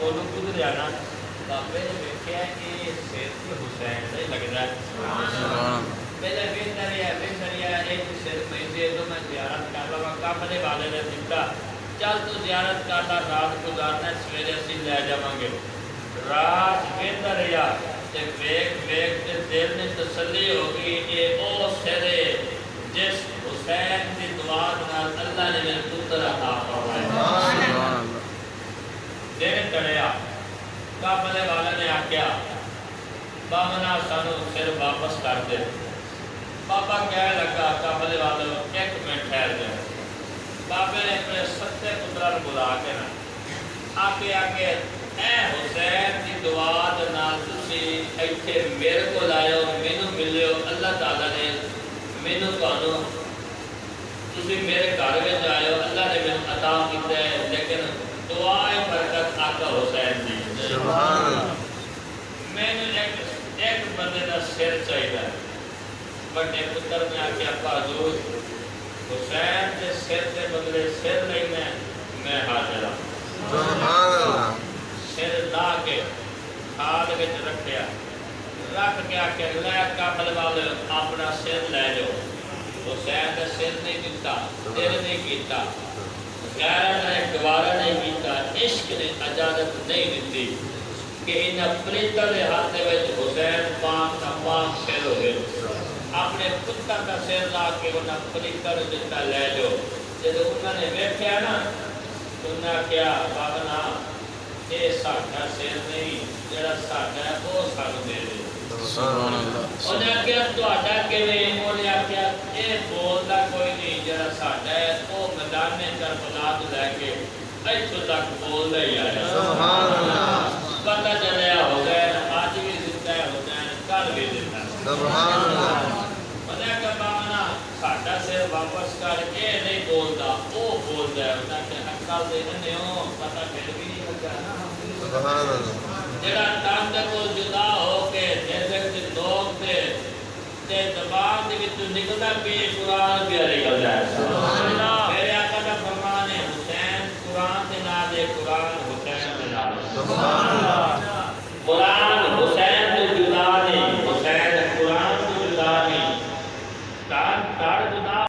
کولو گزریا نا بابے نے ویکھیا کہ سر تے حسین نہیں لگدا پہلے ویندا ایک سر پیندے تو میں زیارت کر لواں کملے والے نے دتا چل تو زیارت کر لا رات گزارنا سویرے اسی لے جاواں گے رات ویندا رہیا تے ویکھ تے دل نے تسلی ہو گئی کہ او سر جس حسین کی دعا نال اللہ نے میرے پتر عطا فرمایا سبحان اللہ دل ٹڑیا کابلے والا نے آکھیا بامنا سانو سر واپس کر دے بابا کہنے لگا کابلے والے ایک منٹ ٹھہر جائے بابے نے اپنے ستے پتران بلا کے نا آکے اے حسین کی دعا دے نال تسی ایتھے میرے کو لائے مینوں ملے اللہ تعالی نے مینوں تانوں تسی میرے گھر وچ آئے اللہ نے مینوں عطا کیتا ہے لیکن دعائے برکت آقا حسین دی سبحان اللہ مینوں ایک بندے دا سر چاہیے بڑے پتر نے آکے ابا حضور حسین کے سر کے بدلے سر لینا میں حاضر ہوں سبحان اللہ سر لا کے کھال وچ رکھیا رکھ کے آکے لے کابل والے اپنا سر لے جاؤ حسین کا سر نہیں دیتا دل نہیں کیتا غیرہ نے گوارا نہیں کیتا عشق نے اجازت نہیں دیتی کہ انہاں پریتر دے ہاتھ وچ حسین پاک کا پاک سر ہوئے اپنے پتر کا سر لا کے انہاں پریتر دیتا لے جاؤ جب انہوں نے ویکھیا نا انہوں نے کیا بابنا یہ ساڈا سر نہیں جڑا ساڈا ہے وہ سانو دے دے سبحان اللہ انہوں نے کیا تہاڈا کیویں انہوں نے کیا یہ بولدا کوئی نہیں جڑا ساڈا ہے وہ میدان کربلا تو لے کے ایتھوں تک بولدا ہی آیا سبحان اللہ پتہ چلیا ہو گئے آج بھی زندہ ہو جائیں کل بھی زندہ سبحان اللہ انہوں نے کہا بابنا ساڈا سر واپس کر کے نہیں بولدا وہ بولدا ہے انہوں نے عقل دے دے پتہ پھر بھی نہیں لگا نا سبحان اللہ جڑا تند کو جدا ہو کے دل وچ لوگ تے زبان دے وچ نکلدا پی قرآن بھی نکل جائے سبحان